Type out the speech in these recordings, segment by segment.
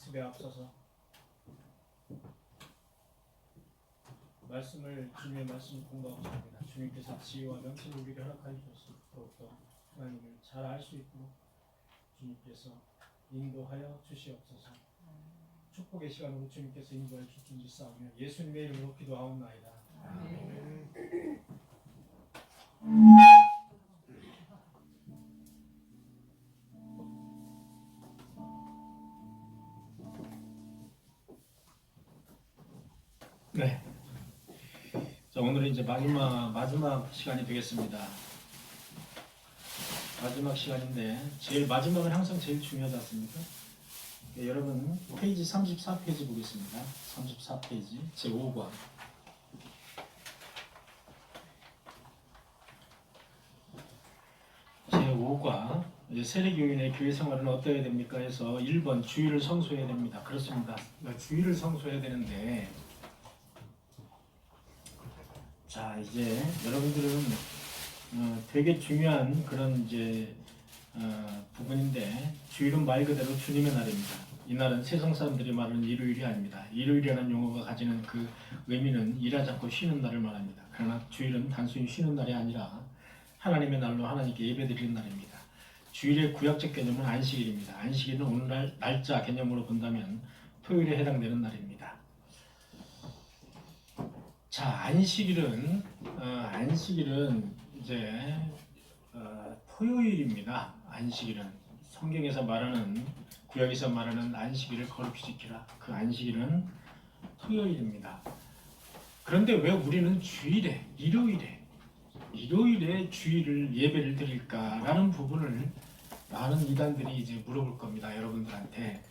학습에 앞서서 주님의 말씀을 공부하고 있습니다. 주님께서 지혜와 명철을 우리에게 허락하여 주셔서 더욱더 하나님을 잘 알 수 있도록 주님께서 인도하여 주시옵소서. 축복의 시간으로 주님께서 인도해 주신지 싸우며 예수님의 이름으로 기도하옵나이다. 아멘. 네. 자, 오늘은 이제 마지막 시간이 되겠습니다. 마지막 시간인데 제일 마지막은 항상 제일 중요하지 않습니까? 네, 여러분 페이지 34페이지 보겠습니다. 34페이지 제5과 제5과 세례교인의 교회 생활은 어떠해야 됩니까? 해서 1번 주의를 성수해야 됩니다. 그렇습니다. 주의를 성수해야 되는데 자, 이제 여러분들은 되게 중요한 그런 이제 부분인데 주일은 말 그대로 주님의 날입니다. 이날은 세상 사람들이 말하는 일요일이 아닙니다. 일요일이라는 용어가 가지는 그 의미는 일하지 않고 쉬는 날을 말합니다. 그러나 주일은 단순히 쉬는 날이 아니라 하나님의 날로 하나님께 예배드리는 날입니다. 주일의 구약적 개념은 안식일입니다. 안식일은 오늘날 날짜 개념으로 본다면 토요일에 해당되는 날입니다. 자, 안식일은 이제 토요일입니다. 안식일은 성경에서 말하는 구약에서 말하는 안식일을 거룩히 지키라. 그 안식일은 토요일입니다. 그런데 왜 우리는 주일에 일요일에 주일을 예배를 드릴까라는 부분을 많은 이단들이 이제 물어볼 겁니다. 여러분들한테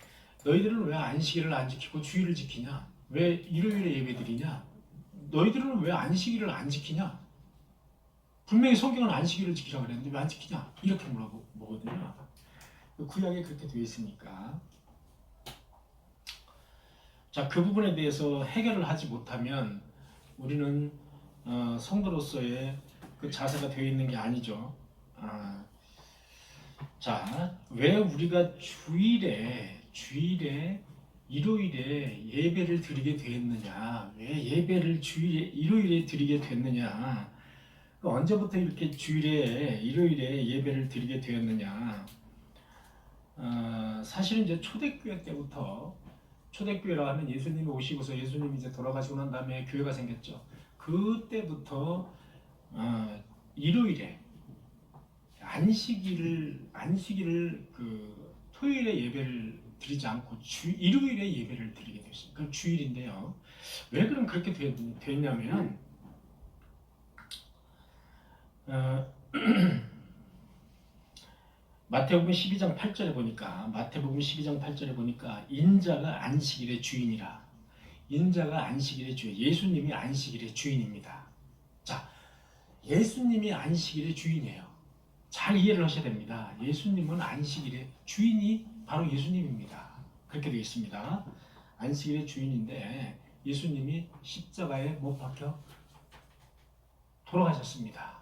너희들은 왜 안식일을 안 지키고 주일을 지키냐? 왜 일요일에 예배 드리냐? 너희들은 왜 안식일을 안 지키냐? 분명히 성경은 안식일을 지키라고 그랬는데 왜 안 지키냐? 이렇게 물어보거든요. 구약에 그렇게 되어 있으니까. 자, 그 부분에 대해서 해결을 하지 못하면 우리는 성도로서의 그 자세가 되어 있는 게 아니죠. 자, 왜 우리가 주일에 일요일에 예배를 드리게 되었느냐? 왜 예배를 일요일에 드리게 됐느냐? 언제부터 이렇게 일요일에 예배를 드리게 되었느냐? 사실은 이제 초대교회 때부터, 초대교회라 하면 예수님이 오시고서 예수님이 이제 돌아가시고 난 다음에 교회가 생겼죠. 그때부터 일요일에 안식일을 그 토요일에 예배를 드리지 않고 일요일에 예배를 드리게 됐습니다. 그 주일인데요. 왜 그렇게 됐냐면 마태복음 12장 8절에 보니까 인자가 안식일의 주인이라. 인자가 안식일의 주인, 예수님이 안식일의 주인입니다. 자, 예수님이 안식일의 주인이에요. 잘 이해를 하셔야 됩니다. 예수님은 안식일의 주인이 바로 예수님입니다. 그렇게 되어 있습니다. 안식일의 주인인데 예수님이 십자가에 못 박혀 돌아가셨습니다.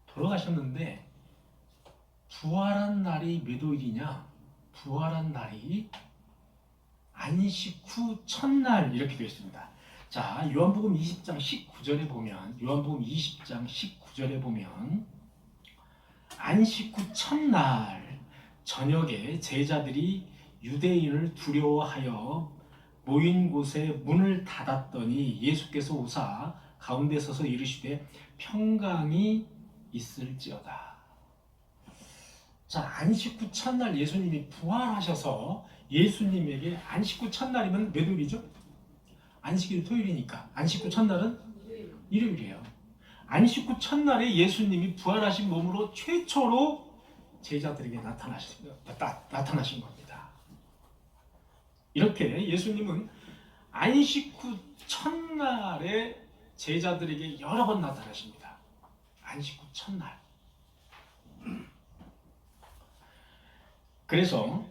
돌아가셨는데 부활한 날이 몇 월이냐? 부활한 날이 안식 후 첫날 이렇게 되어 있습니다. 자, 요한복음 20장 19절에 보면 안식 후 첫날 저녁에 제자들이 유대인을 두려워하여 모인 곳에 문을 닫았더니 예수께서 오사 가운데 서서 이르시되 평강이 있을지어다. 자, 안식 후 첫날 예수님이 부활하셔서 예수님에게 안식 후 첫날이면 몇 요일이죠? 안식일 토요일이니까 안식 후 첫날은 일요일이에요. 안식 후 첫날에 예수님이 부활하신 몸으로 최초로 제자들에게 나타나신 겁니다. 이렇게 예수님은 안식 후 첫날에 제자들에게 여러 번 나타나십니다. 안식 후 첫날. 그래서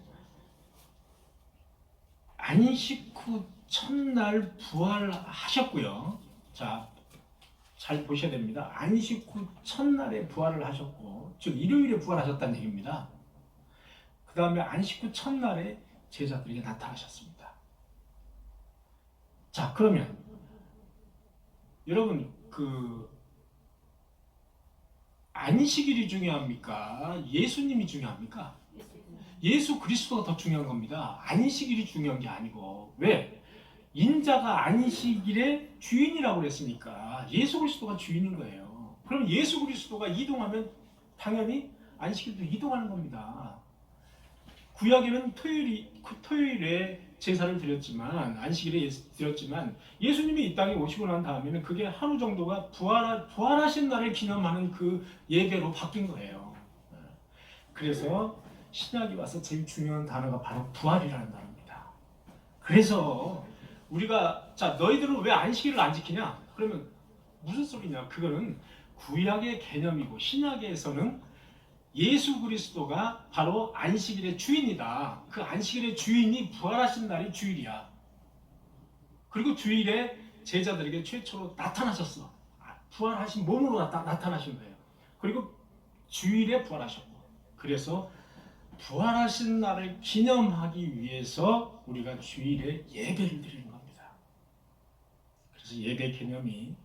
안식 후 첫날 부활하셨고요. 자, 잘 보셔야 됩니다. 안식 후 첫날에 부활을 하셨고, 즉 일요일에 부활하셨다는 얘기입니다. 그 다음에 안식 후 첫날에 제자들에게 나타나셨습니다. 자, 그러면 여러분 안식일이 중요합니까? 예수님이 중요합니까? 예수 그리스도가 더 중요한 겁니다. 안식일이 중요한 게 아니고. 왜? 인자가 안식일의 주인이라고 그랬으니까 예수 그리스도가 주인인 거예요. 그럼 예수 그리스도가 이동하면 당연히 안식일도 이동하는 겁니다. 구약에는 토요일에 제사를 드렸지만, 안식일에 드렸지만, 예수님이 이 땅에 오시고 난 다음에는 그게 하루 정도가 부활하신 날을 기념하는 그 예배로 바뀐 거예요. 그래서 신약이 와서 제일 중요한 단어가 바로 부활이라는 단어입니다. 그래서 우리가, 자, 너희들은 왜 안식일을 안 지키냐? 그러면 무슨 소리냐? 그거는 구약의 개념이고, 신약에서는 예수 그리스도가 바로 안식일의 주인이다. 그 안식일의 주인이 부활하신 날이 주일이야. 그리고 주일에 제자들에게 최초로 나타나셨어. 부활하신 몸으로 나타나신 거예요. 그리고 주일에 부활하셨고, 그래서 부활하신 날을 기념하기 위해서 우리가 주일에 예배를 드리는 겁니다. 그래서 예배 개념이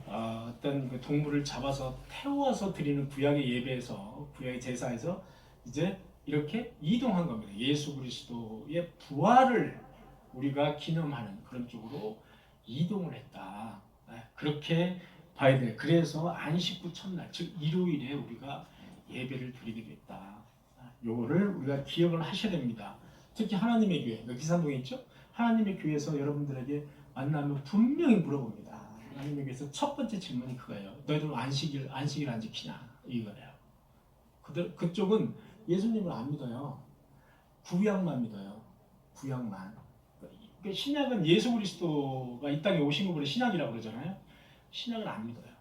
어떤 그 동물을 잡아서 태워서 드리는 구약의 예배에서, 구약의 제사에서 이제 이렇게 이동한 겁니다. 예수 그리스도의 부활을 우리가 기념하는 그런 쪽으로 이동을 했다. 그렇게 봐야 돼요. 그래서 안식 후 첫날, 즉 일요일에 우리가 예배를 드리게 됐다. 요거를 우리가 기억을 하셔야 됩니다. 특히 하나님의 교회, 여기 기산동에 있죠? 하나님의 교회에서 여러분들에게 만나면 분명히 물어봅니다. 하나님의 교회에서 첫 번째 질문이 그거예요. 너희들 안식일 안 지키냐? 이거예요. 그쪽은 예수님을 안 믿어요. 구약만 믿어요. 구약만. 신약은 예수 그리스도가 이 땅에 오신 거 보래 신약이라고 그러잖아요. 신약을 안 믿어요.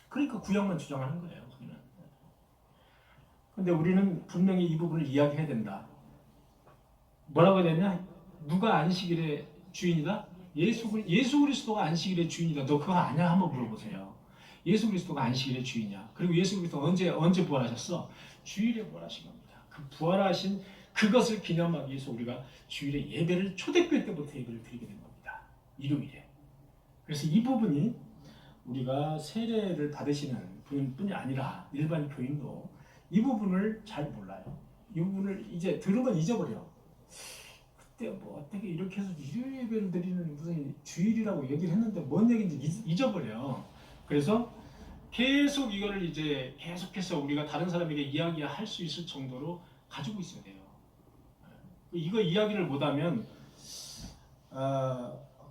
그러니까 구약만 주장하는 거예요. 근데 우리는 분명히 이 부분을 이야기해야 된다. 뭐라고 해야 되냐? 누가 안식일의 주인이다? 예수 그리스도가 안식일의 주인이다. 너 그거 아냐? 한번 물어보세요. 예수 그리스도가 안식일의 주인이야. 그리고 예수 그리스도가 언제 부활하셨어? 주일에 부활하신 겁니다. 그 부활하신 그것을 기념하기 위해서 우리가 주일에 예배를, 초대교회 때부터 예배를 드리게 된 겁니다. 일요일에. 그래서 이 부분이 우리가 세례를 받으시는 분뿐이 아니라 일반 교인도 이 부분을 잘 몰라요. 이 부분을 이제 들으면 잊어버려. 그때 뭐 어떻게 이렇게 해서 일요일 예배를 드리는 무슨 주일이라고 얘기를 했는데 뭔 얘기인지 잊어버려. 그래서 계속 이거를 이제 계속해서 우리가 다른 사람에게 이야기할 수 있을 정도로 가지고 있어야 돼요. 이거 이야기를 못하면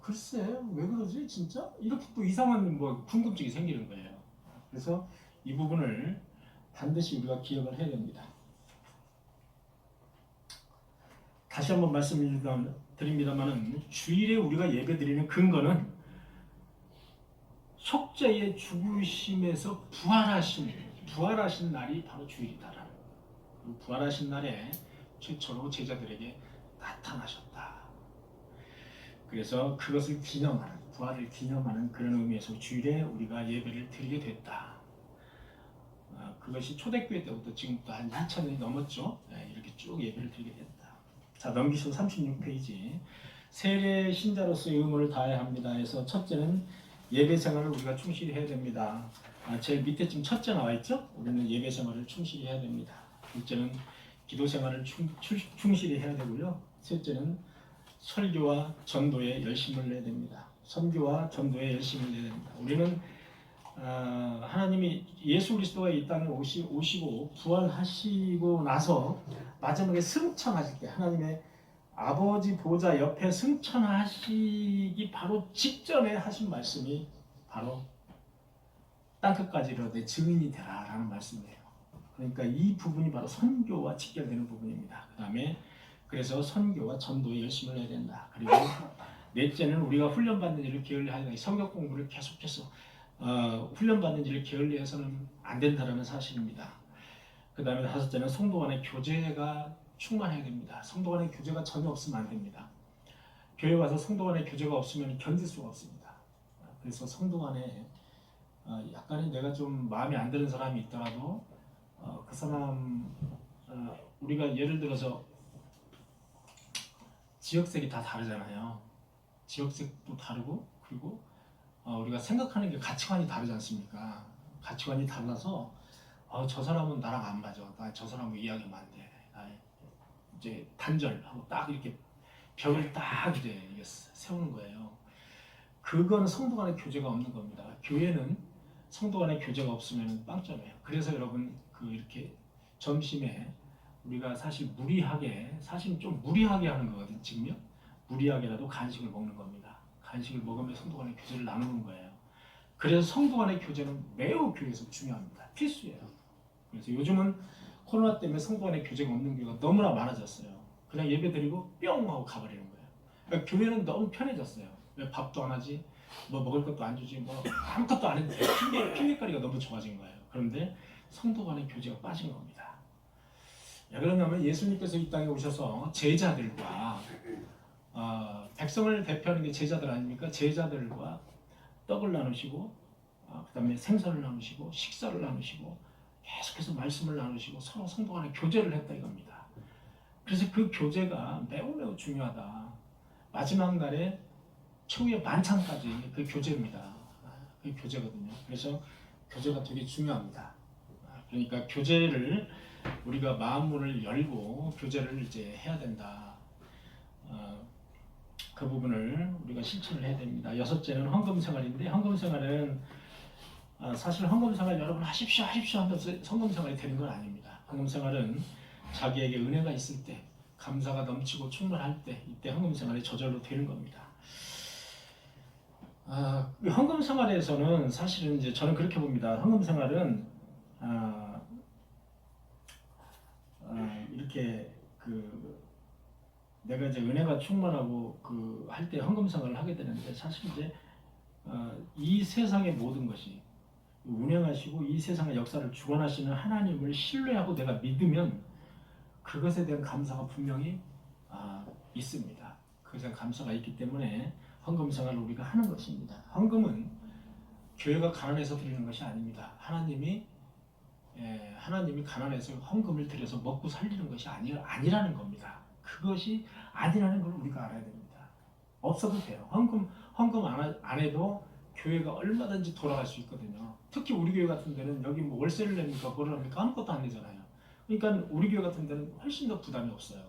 글쎄 왜 그러지 진짜? 이렇게 또 이상한 뭐 궁금증이 생기는 거예요. 그래서 이 부분을 반드시 우리가 기억을 해야 됩니다. 다시 한번 말씀드립니다만 주일에 우리가 예배드리는 근거는 속죄의 죽으심에서 부활하신 날이 바로 주일이다라는, 그 부활하신 날에 최초로 제자들에게 나타나셨다. 그래서 그것을 기념하는, 부활을 기념하는 그런 의미에서 주일에 우리가 예배를 드리게 됐다. 그것이 초대교회 때부터 지금부터 한 2000년이 넘었죠. 이렇게 쭉 예배를 드리게 됐다. 자, 넘기시고 36페이지. 세례 신자로서의 의무를 다해야 합니다. 해서 첫째는 예배 생활을 우리가 충실히 해야 됩니다. 제일 밑에 지금 첫째 나와 있죠? 우리는 예배 생활을 충실히 해야 됩니다. 둘째는 기도 생활을 충실히 해야 되고요. 셋째는 설교와 전도에 열심을 내야 됩니다. 선교와 전도에 열심을 내야 됩니다. 우리는 하나님이 예수 그리스도가 이 땅에 오시고 부활하시고 나서 마지막에 승천하실 때, 하나님의 아버지 보좌 옆에 승천하시기 바로 직전에 하신 말씀이 바로 땅끝까지 이르되 증인이 되라 라는 말씀이에요. 그러니까 이 부분이 바로 선교와 직결되는 부분입니다. 그 다음에 그래서 선교와 전도에 열심을 해야 된다. 그리고 넷째는 우리가 훈련받는 일을 게을리하지 않고 성경 공부를 계속해서 훈련받는 일을 게을리해서는 안 된다는 사실입니다. 그 다음에 다섯째는 성도 간의 교제가 충만해야 됩니다. 성도 간의 교제가 전혀 없으면 안 됩니다. 교회 와서 성도 간의 교제가 없으면 견딜 수가 없습니다. 그래서 성도 간에 약간의 내가 좀 마음에 안 드는 사람이 있더라도 그 사람 우리가 예를 들어서 지역색이 다 다르잖아요. 지역색도 다르고 그리고 우리가 생각하는 게 가치관이 다르지 않습니까? 가치관이 달라서 저 사람은 나랑 안 맞아. 나 저 사람하고 이야기하면 안 돼. 이제 단절하고 딱 이렇게 벽을 딱 이제 세우는 거예요. 그건 성도 간의 교제가 없는 겁니다. 교회는 성도 간의 교제가 없으면 빵점이에요. 그래서 여러분 이렇게 점심에 우리가 사실 좀 무리하게 하는 거거든요. 지금요. 무리하게라도 간식을 먹는 겁니다. 간식을 먹으면 성도 간의 교제를 나누는 거예요. 그래서 성도 간의 교제는 매우 교회에서 중요합니다. 필수예요. 그래서 요즘은 코로나 때문에 성도 간의 교제가 없는 교회가 너무나 많아졌어요. 그냥 예배 드리고 뿅 하고 가버리는 거예요. 그러니까 교회는 너무 편해졌어요. 왜 밥도 안 하지? 뭐 먹을 것도 안 주지? 뭐 아무것도 안 해도 돼. 핑계거리가 너무 좋아진 거예요. 그런데 성도 간의 교제가 빠진 겁니다. 왜 그러냐면 예수님께서 이 땅에 오셔서 제자들과 백성을 대표하는 게 제자들 아닙니까? 제자들과 떡을 나누시고 그 다음에 생선을 나누시고 식사를 나누시고 계속해서 말씀을 나누시고 서로 성도 간에 교제를 했다 이겁니다. 그래서 그 교제가 매우 중요하다. 마지막 날에 최후의 만찬까지 그 교제입니다. 그 교제거든요. 그래서 교제가 되게 중요합니다. 그러니까 교제를 우리가 마음문을 열고 교제를 이제 해야 된다. 그 부분을 우리가 실천을 해야 됩니다. 여섯째는 헌금 생활인데 헌금 생활은 사실 헌금 생활 여러분 하십시오 하면서 헌금 생활이 되는 건 아닙니다. 헌금 생활은 자기에게 은혜가 있을 때, 감사가 넘치고 충만할 때 이때 헌금 생활이 저절로 되는 겁니다. 헌금 생활에서는 사실은 이제 저는 그렇게 봅니다. 헌금 생활은 이렇게 내가 이제 은혜가 충만하고 할 때 헌금 생활을 하게 되는데 사실 이제 이 세상의 모든 것이 운행하시고 이 세상의 역사를 주관하시는 하나님을 신뢰하고 내가 믿으면 그것에 대한 감사가 분명히 있습니다. 그것에 대한 감사가 있기 때문에 헌금 생활을 우리가 하는 것입니다. 헌금은 교회가 가난해서 드리는 것이 아닙니다. 하나님이 가난해서 헌금을 드려서 먹고 살리는 것이 아니라는 겁니다. 그것이 아니라는 걸 우리가 알아야 됩니다. 없어도 돼요. 헌금 안 해도 교회가 얼마든지 돌아갈 수 있거든요. 특히 우리 교회 같은 데는 여기 뭐 월세를 냅니까 뭐를 합니까 아무것도 안 내잖아요. 그러니까 우리 교회 같은 데는 훨씬 더 부담이 없어요.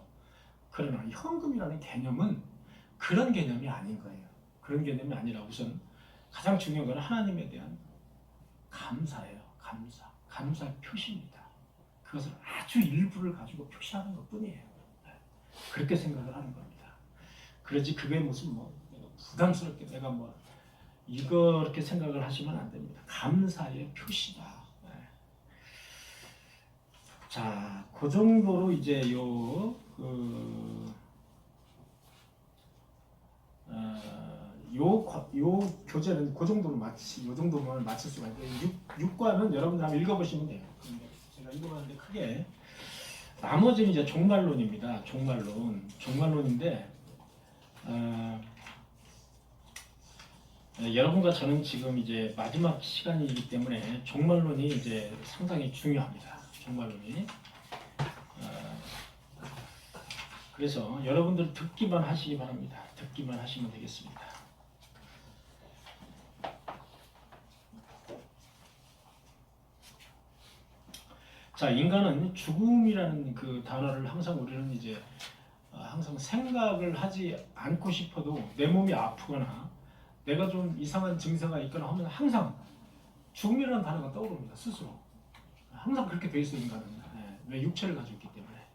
그러나 이 헌금이라는 개념은 그런 개념이 아닌 거예요. 그런 개념이 아니라 우선 가장 중요한 건 하나님에 대한 감사예요. 감사의 표시입니다. 그것을 아주 일부를 가지고 표시하는 것 뿐이에요. 그렇게 생각을 하는 겁니다. 그러지 그게 무슨 내가 부담스럽게 내가 이렇게 생각을 하시면 안 됩니다. 감사의 표시다. 자, 그 정도로 이제 요 교재는 요 정도만 마칠 수가 있어요. 6과는 여러분들 한번 읽어보시면 돼요. 제가 읽어봤는데 크게 나머지는 이제 종말론입니다. 종말론인데 여러분과 저는 지금 이제 마지막 시간이기 때문에 종말론이 이제 상당히 중요합니다. 종말론이 그래서 여러분들 듣기만 하시기 바랍니다. 듣기만 하시면 되겠습니다. 자, 인간은 죽음이라는 그 단어를 항상 우리는 이제 항상 생각을 하지 않고 싶어도 내 몸이 아프거나 내가 좀 이상한 증세가 있거나 하면 항상 죽음이라는 단어가 떠오릅니다. 스스로. 항상 그렇게 돼 있어요, 인간은. 왜 육체를 가지고 있기 때문에.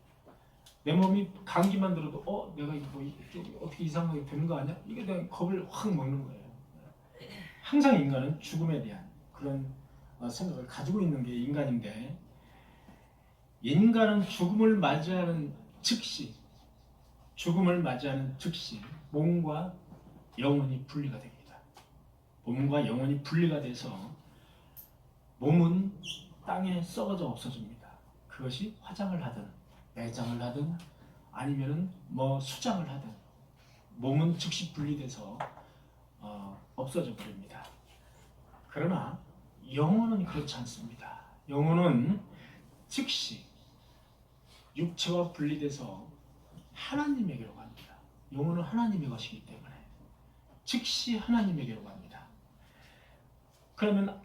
내 몸이 감기만 들어도 내가 이거 어떻게 이상하게 되는 거 아니야? 이게 대한 겁을 확 먹는 거예요. 항상 인간은 죽음에 대한 그런 생각을 가지고 있는 게 인간인데 인간은 죽음을 맞이하는 즉시 몸과 영혼이 분리가 됩니다. 몸과 영혼이 분리가 돼서 몸은 땅에 썩어져 없어집니다. 그것이 화장을 하든 매장을 하든 아니면은 수장을 하든 몸은 즉시 분리돼서 없어져 버립니다. 그러나 영혼은 그렇지 않습니다. 영혼은 즉시 육체와 분리돼서 하나님에게로 갑니다. 영혼은 하나님의 것이기 때문에 즉시 하나님에게로 갑니다. 그러면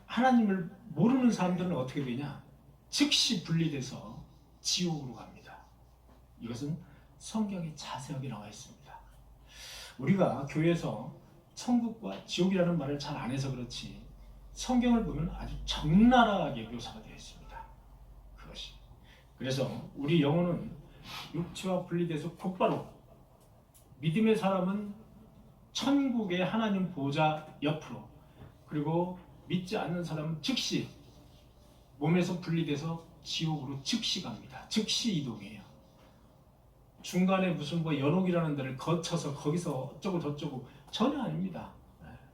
하나님을 모르는 사람들은 어떻게 되냐? 즉시 분리돼서 지옥으로 갑니다. 이것은 성경에 자세하게 나와 있습니다. 우리가 교회에서 천국과 지옥이라는 말을 잘 안 해서 그렇지 성경을 보면 아주 적나라하게 묘사가 되어 있습니다. 그것이. 그래서 우리 영혼은 육체와 분리돼서 곧바로 믿음의 사람은 천국의 하나님 보좌 옆으로, 그리고 믿지 않는 사람은 즉시 몸에서 분리돼서 지옥으로 즉시 갑니다. 즉시 이동해요. 중간에 무슨 뭐 연옥이라는 데를 거쳐서 거기서 어쩌고 저쩌고 전혀 아닙니다.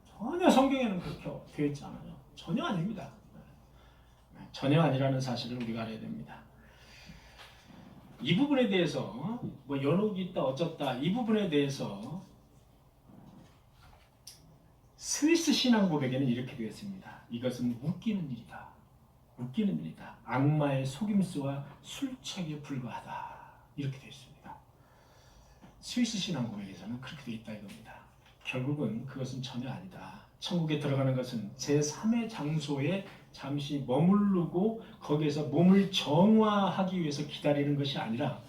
전혀 성경에는 그렇게 되어 있지 않아요. 전혀 아닙니다. 전혀 아니라는 사실을 우리가 알아야 됩니다. 이 부분에 대해서 뭐 연옥이 있다 어쩌다 이 부분에 대해서 스위스 신앙 고백에는 이렇게 되어 있습니다. 이것은 웃기는 일이다. 웃기는 일이다. 악마의 속임수와 술책에 불과하다. 이렇게 되어 있습니다. 스위스 신앙 고백에서는 그렇게 되어 있다 이겁니다. 결국은 그것은 전혀 아니다. 천국에 들어가는 것은 제3의 장소에 잠시 머무르고 거기에서 몸을 정화하기 위해서 기다리는 것이 아니라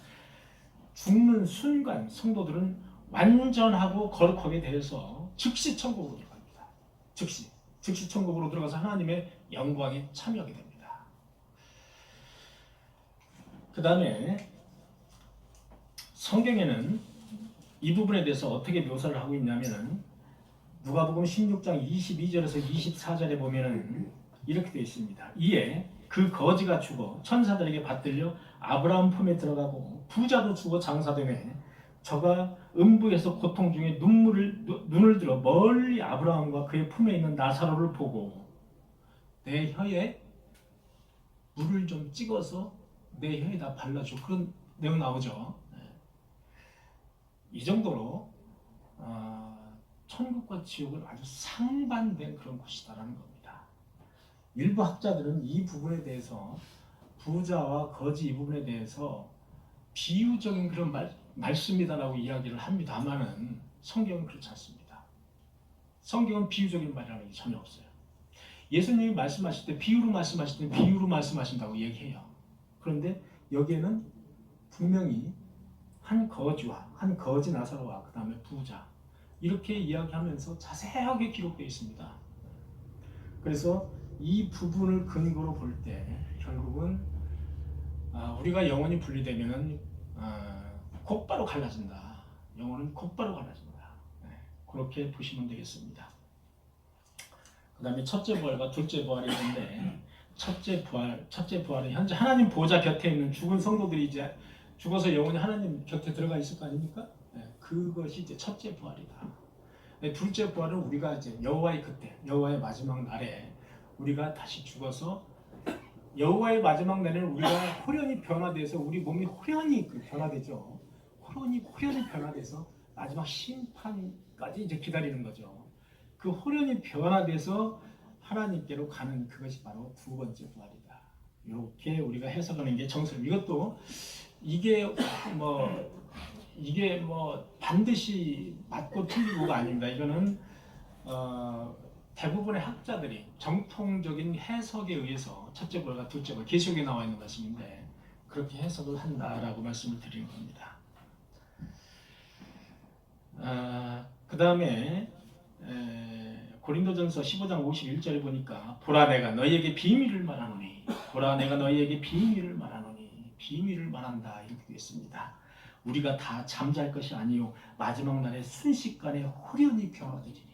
죽는 순간 성도들은 완전하고 거룩하게 되어서 즉시 천국으로 들어갑니다. 즉시 천국으로 들어가서 하나님의 영광에 참여하게 됩니다. 그 다음에 성경에는 이 부분에 대해서 어떻게 묘사를 하고 있냐면은 누가복음 16장 22절에서 24절에 보면은 이렇게 되어 있습니다. 이에 그 거지가 죽어 천사들에게 받들려 아브라함 품에 들어가고 부자도 죽어 장사되매 저가 음부에서 고통 중에 눈을 들어 멀리 아브라함과 그의 품에 있는 나사로를 보고 내 혀에 물을 좀 찍어서 내 혀에다 발라줘. 그런 내용 나오죠. 이 정도로 천국과 지옥은 아주 상반된 그런 곳이다라는 겁니다. 일부 학자들은 이 부분에 대해서 부자와 거지 이 부분에 대해서 비유적인 그런 말씀이다라고 이야기를 합니다만은 성경은 그렇지 않습니다. 성경은 비유적인 말이라는 게 전혀 없어요. 예수님이 말씀하실 때 비유로 말씀하실 때 비유로 말씀하신다고 얘기해요. 그런데 여기에는 분명히 한 거지와 한 거지 나사로와 그 다음에 부자 이렇게 이야기하면서 자세하게 기록되어 있습니다. 그래서 이 부분을 근거로 볼 때 결국은 우리가 영혼이 분리되면은 곧바로 갈라진다. 영혼은 곧바로 갈라진다. 그렇게 보시면 되겠습니다. 그 다음에 첫째 부활과 둘째 부활이 있는데 첫째 부활은 현재 하나님 보좌 곁에 있는 죽은 성도들이 이제 죽어서 영혼이 하나님 곁에 들어가 있을 거 아닙니까? 그것이 이제 첫째 부활이다. 둘째 부활은 우리가 이제 여호와의 그때, 여호와의 마지막 날에 우리가 다시 죽어서 여호와의 마지막 날에는 우리가 호련히 변화돼서 우리 몸이 호련히 변화되죠. 호련히 변화돼서 마지막 심판까지 이제 기다리는 거죠. 그 호련히 변화돼서 하나님께로 가는 그것이 바로 두 번째 부활이다. 이렇게 우리가 해석하는 게 정설입니다. 이것도 이게 뭐 반드시 맞고 틀리고가 아닙니다. 이거는 대부분의 학자들이 정통적인 해석에 의해서 첫째 부활과 둘째 부활 계시록에 나와 있는 말씀인데 그렇게 해석을 한다라고 말씀을 드리는 겁니다. 그 다음에 고린도전서 15장 51절에 보니까 보라 내가 너희에게 비밀을 말하노니 보라 내가 너희에게 비밀을 말한다 이렇게 되어 있습니다. 우리가 다 잠잘 것이 아니요 마지막 날에 순식간에 호련히 변화되리니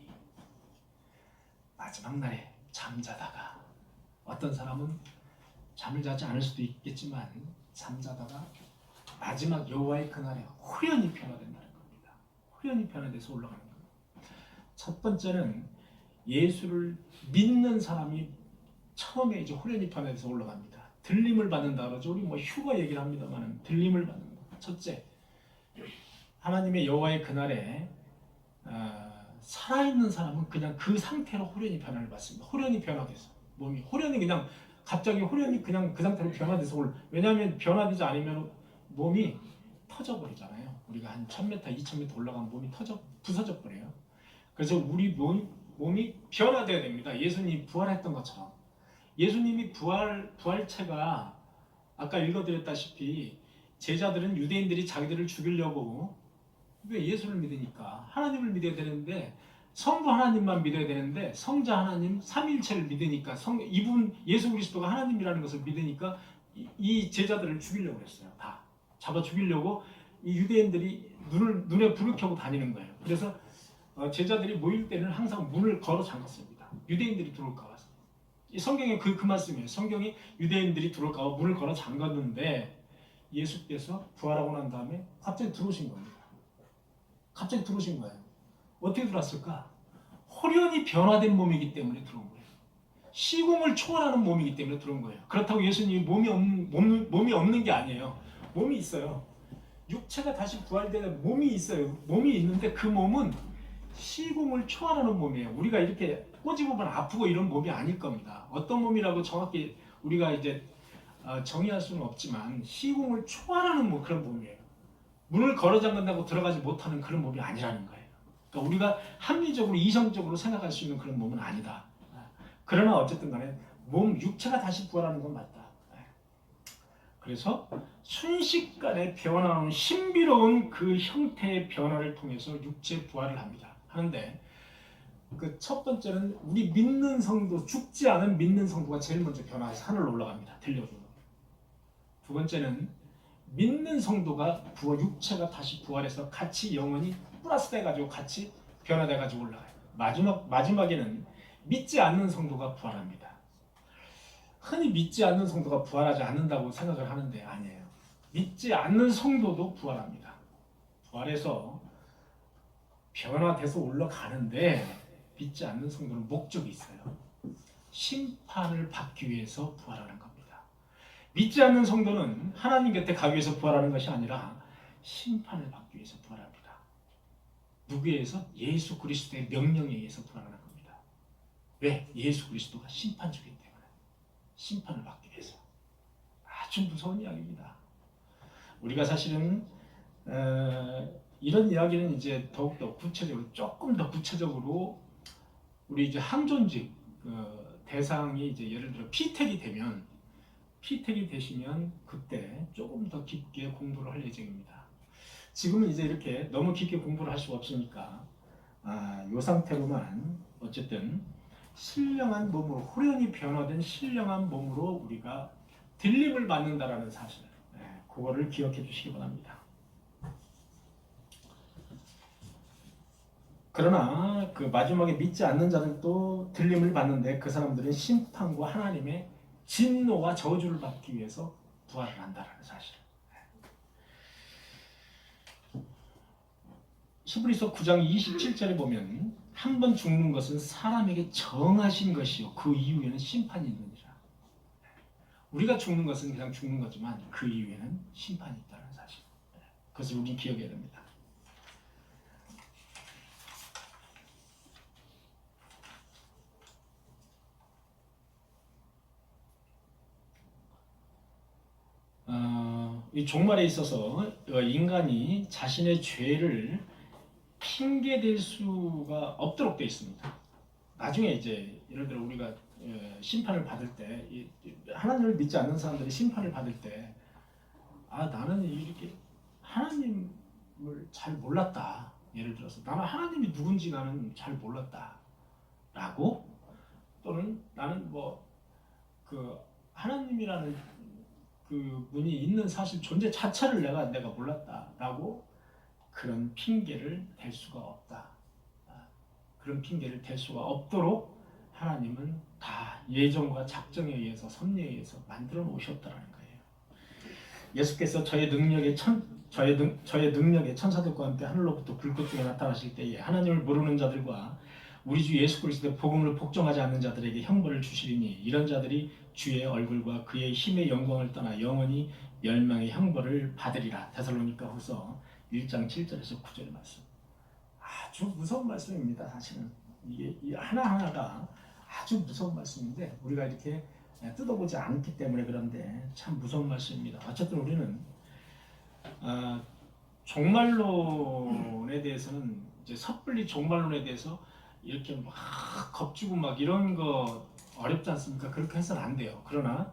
마지막 날에 잠자다가 어떤 사람은 잠을 자지 않을 수도 있겠지만 잠자다가 마지막 여호와의 그날에 호련히 변화된다는 겁니다. 호련히 변화돼서 올라가는 겁니다. 첫 번째는 예수를 믿는 사람이 처음에 이제 호련히 변화돼서 올라갑니다. 들림을 받는다 그러죠. 우리 뭐 휴거 얘기를 합니다만 들림을 받는 거. 첫째, 하나님의 여호와의 그날에 살아있는 사람은 그냥 그 상태로 호련히 변화를 받습니다. 호련히 변화돼서 몸이 호련히 그냥 갑자기 호련히 그냥 그 상태로 변화돼서 왜냐하면 변화되지 않으면 몸이 터져버리잖아요. 우리가 한 1000m, 2000m 올라가면 몸이 부서져 버려요. 그래서 우리 몸이 변화되어야 됩니다. 예수님이 부활했던 것처럼. 예수님이 부활체가 아까 읽어드렸다시피 제자들은 유대인들이 자기들을 죽이려고 왜 예수를 믿으니까 하나님을 믿어야 되는데 성부 하나님만 믿어야 되는데 성자 하나님 삼위일체를 믿으니까 이분 예수 그리스도가 하나님이라는 것을 믿으니까 이 제자들을 죽이려고 했어요. 다 잡아 죽이려고 이 유대인들이 눈에 불을 켜고 다니는 거예요. 그래서 제자들이 모일 때는 항상 문을 걸어 잠갔습니다. 유대인들이 들어올까 봐. 이 성경에 그 말씀이에요. 성경이 유대인들이 들어올까 봐 문을 걸어 잠갔는데 예수께서 부활하고 난 다음에 갑자기 들어오신 겁니다. 갑자기 들어오신 거예요. 어떻게 들어왔을까? 홀연히 변화된 몸이기 때문에 들어온 거예요. 시공을 초월하는 몸이기 때문에 들어온 거예요. 그렇다고 예수님이 몸이 없는 게 아니에요. 몸이 있어요. 육체가 다시 부활되는 몸이 있어요. 몸이 있는데 그 몸은 시공을 초월하는 몸이에요. 우리가 이렇게 꼬집으면 아프고 이런 몸이 아닐 겁니다. 어떤 몸이라고 정확히 우리가 이제 정의할 수는 없지만 시공을 초월하는 그런 몸이에요. 문을 걸어 잠근다고 들어가지 못하는 그런 몸이 아니라는 거예요. 그러니까 우리가 합리적으로 이성적으로 생각할 수 있는 그런 몸은 아니다. 그러나 어쨌든 간에 육체가 다시 부활하는 건 맞다. 그래서 순식간에 변화하는 신비로운 그 형태의 변화를 통해서 육체 부활을 하는데 그 첫 번째는 우리 믿는 성도, 죽지 않은 믿는 성도가 제일 먼저 변화해서 하늘로 올라갑니다. 들려주고. 두 번째는 믿는 성도가 육체가 다시 부활해서 같이 영원히 플러스 돼가지고 같이 변화돼가지고 올라가요. 마지막에는 믿지 않는 성도가 부활합니다. 흔히 믿지 않는 성도가 부활하지 않는다고 생각을 하는데 아니에요. 믿지 않는 성도도 부활합니다. 부활해서 변화돼서 올라가는데 믿지 않는 성도는 목적이 있어요. 심판을 받기 위해서 부활하는 겁니다. 믿지 않는 성도는 하나님 곁에 가기 위해서 부활하는 것이 아니라 심판을 받기 위해서 부활합니다. 누구에 의해서? 예수 그리스도의 명령에 의해서 부활하는 겁니다. 왜? 예수 그리스도가 심판주기 때문에. 심판을 받기 위해서. 아주 무서운 이야기입니다. 우리가 사실은 이런 이야기는 이제 더욱더 구체적으로, 조금 더 구체적으로 우리 이제 항존직 대상이 이제 예를 들어 피택이 되시면 그때 조금 더 깊게 공부를 할 예정입니다. 지금은 이제 이렇게 너무 깊게 공부를 할 수가 없으니까 이 상태로만 어쨌든 신령한 몸으로, 홀연히 변화된 신령한 몸으로 우리가 들림을 받는다라는 사실, 그거를 기억해 주시기 바랍니다. 그러나 그 마지막에 믿지 않는 자들도 들림을 받는데 그 사람들은 심판과 하나님의 진노와 저주를 받기 위해서 부활을 한다라는 사실. 히브리서 9장 27절에 보면 한 번 죽는 것은 사람에게 정하신 것이요 그 이후에는 심판이 있느니라. 우리가 죽는 것은 그냥 죽는 거지만 그 이후에는 심판이 있다는 사실. 그것을 우리는 기억해야 됩니다. 이 종말에 있어서 인간이 자신의 죄를 핑계댈 수가 없도록 되어 있습니다. 나중에 이제 예를 들어 우리가 심판을 받을 때, 하나님을 믿지 않는 사람들이 심판을 받을 때, 나는 이렇게 하나님을 잘 몰랐다. 예를 들어서 나는 하나님이 누군지 나는 잘 몰랐다. 라고, 또는 나는 그 하나님이라는 그 분이 있는 사실 존재 자체를 내가 몰랐다라고 그런 핑계를 댈 수가 없다. 그런 핑계를 댈 수가 없도록 하나님은 다 예정과 작정에 의해서, 섭리에 의해서 만들어 놓으셨다라는 거예요. 예수께서 저의 능력에 천사들과 함께 하늘로부터 불꽃 중에 나타나실 때에 하나님을 모르는 자들과 우리 주 예수 그리스도의 복음을 복종하지 않는 자들에게 형벌을 주시리니 이런 자들이 주의 얼굴과 그의 힘의 영광을 떠나 영원히 멸망의 형벌을 받으리라. 데살로니가후서 1장 7절에서 9절 말씀. 아주 무서운 말씀입니다. 사실은 이게 하나하나가 아주 무서운 말씀인데 우리가 이렇게 뜯어보지 않기 때문에 그런데 참 무서운 말씀입니다. 어쨌든 우리는 종말론에 대해서는 이제 섣불리 종말론에 대해서 이렇게 막 겁주고 막 이런 거 어렵지 않습니까? 그렇게 해서는 안 돼요. 그러나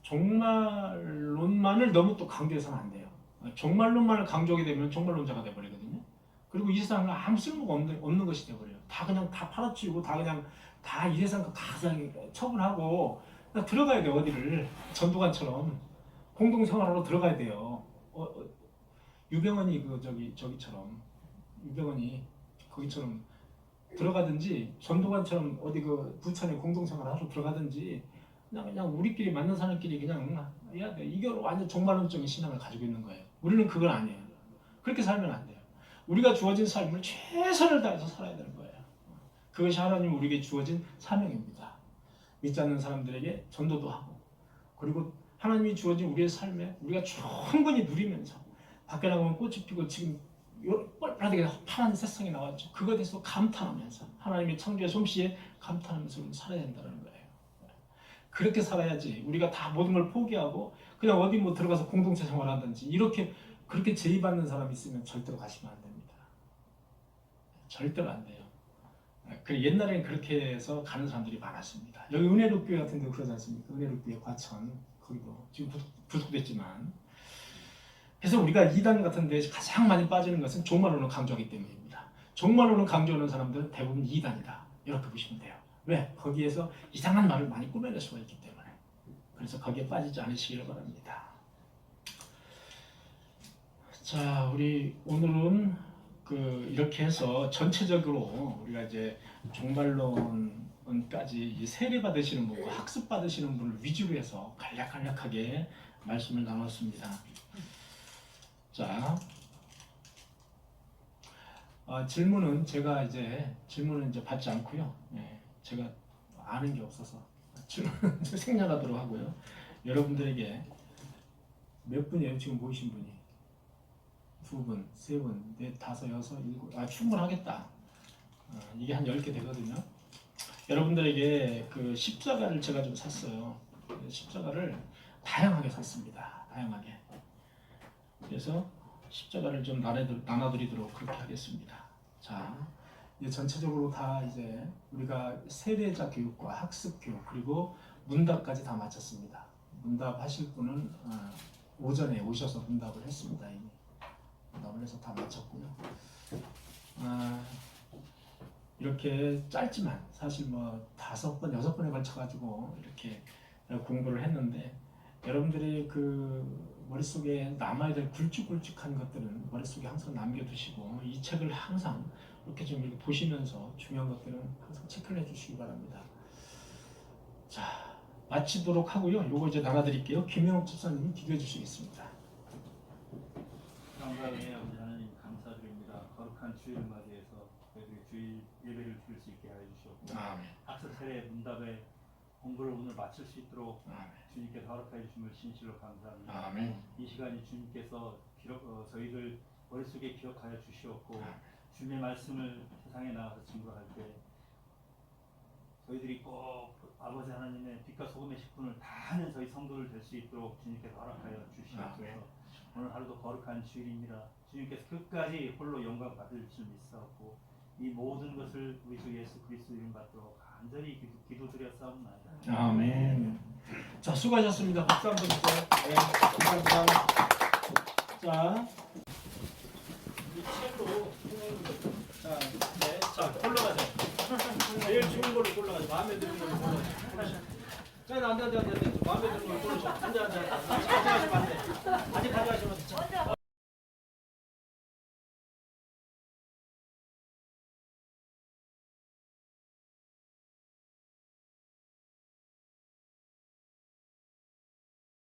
종말론만을 너무 또 강조해서는 안 돼요. 종말론만을 강조하게 되면 종말론자가 돼버리거든요. 그리고 이 세상은 아무 쓸모가 없는 것이 돼버려요. 다 그냥 다 팔아치우고 다 그냥 다 이 세상 다 그냥 처분하고 그냥 들어가야 돼요. 어디를 전두관처럼 공동생활하러 들어가야 돼요. 유병헌이 저기처럼 유병헌이 거기처럼 들어가든지 전두관처럼 어디 부천에 공동생활하러 들어가든지 그냥 우리끼리 만난 사람끼리 그냥 해야 돼. 이게 완전 종말론적인 신앙을 가지고 있는 거예요. 우리는 그건 아니에요. 그렇게 살면 안 돼요. 우리가 주어진 삶을 최선을 다해서 살아야 되는 거예요. 그것이 하나님 우리에게 주어진 사명입니다. 믿지 않는 사람들에게 전도도 하고 그리고 하나님이 주어진 우리의 삶에 우리가 충분히 누리면서 밖에 나가면 꽃이 피고 지금 뻘뻘하게 파란 세상이 나왔죠. 그것에 대해서 감탄하면서 하나님의 창조의 솜씨에 감탄하면서 우리는 살아야 된다는 거예요. 그렇게 살아야지 우리가 다 모든 걸 포기하고 그냥 어디 들어가서 공동체 생활하든지 이렇게 그렇게 제의받는 사람이 있으면 절대로 가시면 안 됩니다. 절대로 안 돼요. 옛날에는 그렇게 해서 가는 사람들이 많았습니다. 여기 은혜롭교회 같은 데 그러지 않습니까? 은혜롭교회 과천 거기도 지금 부속됐지만 그래서 우리가 이단 같은 데 가장 많이 빠지는 것은 종말론을 강조하기 때문입니다. 종말론을 강조하는 사람들은 대부분 이단이다. 이렇게 보시면 돼요. 왜? 거기에서 이상한 말을 많이 꾸며낼 수가 있기 때문에. 그래서 거기에 빠지지 않으시기를 바랍니다. 자, 우리 오늘은 이렇게 해서 전체적으로 우리가 이제 종말론까지 세례 받으시는 분과 학습 받으시는 분을 위주로 해서 간략하게 말씀을 나눴습니다. 자, 질문은 제가 이제 받지 않고요. 제가 아는 게 없어서 질문은 생략하도록 하고요. 여러분들에게 몇 분이에요? 지금 모이신 분이? 2분, 3분, 4, 5, 6, 7 충분하겠다. 이게 한 10개 되거든요. 여러분들에게 십자가를 제가 좀 샀어요. 십자가를 다양하게 샀습니다. 다양하게. 그래서 십자가를 좀 나눠드리도록 그렇게 하겠습니다. 자, 이제 전체적으로 다 이제 우리가 세례자 교육과 학습 교육 그리고 문답까지 다 마쳤습니다. 문답하실 분은 오전에 오셔서 문답을 했습니다. 이미. 문답을 해서 다 마쳤고요. 이렇게 짧지만 사실 5번, 6번에 걸쳐가지고 이렇게 공부를 했는데 여러분들이 머릿속에 남아야 될 굵직굵직한 것들은 머릿속에 항상 남겨두시고 이 책을 항상 이렇게 좀 이렇게 보시면서 중요한 것들은 항상 체크를 해주시기 바랍니다. 자, 마치도록 하고요. 요거 이제 나눠드릴게요. 김영욱 집사님이 기도해 주시겠습니다. 감사합니다. 하나님 감사드립니다. 거룩한 주일을 맞이해서 저희들이 주일 예배를 드릴 수 있게 하여 주시옵고 학습 세례 문답의 공부를 오늘 마칠 수 있도록 주님께서 허락하여 주심을 진실로 감사합니다. 아멘. 이 시간이 주님께서 저희들 머릿속에 기억하여 주시옵고 주님의 말씀을 세상에 나가서 증거할 때 저희들이 꼭 아버지 하나님의 빛과 소금의 식분을 다 하는 저희 성도를 될 수 있도록 주님께서 허락하여 주시옵소서. 오늘 하루도 거룩한 주일입니다. 주님께서 끝까지 홀로 영광 받을 줄 믿사옵고 이 모든 것을 우리 주 예수 그리스도 이름 받도록 간절히 기도드렸사옵나이다. 아멘. 자, 수고하셨습니다. 박수 한번 주세요. 네, 감사합니다. 자, 이 책으로 자, 골라가세요. 제일 좋은 걸로 골라가세요. 마음에 드는 걸로 골라가세요. 자, 앉아. 마음에 드는 걸로 골라서 앉아.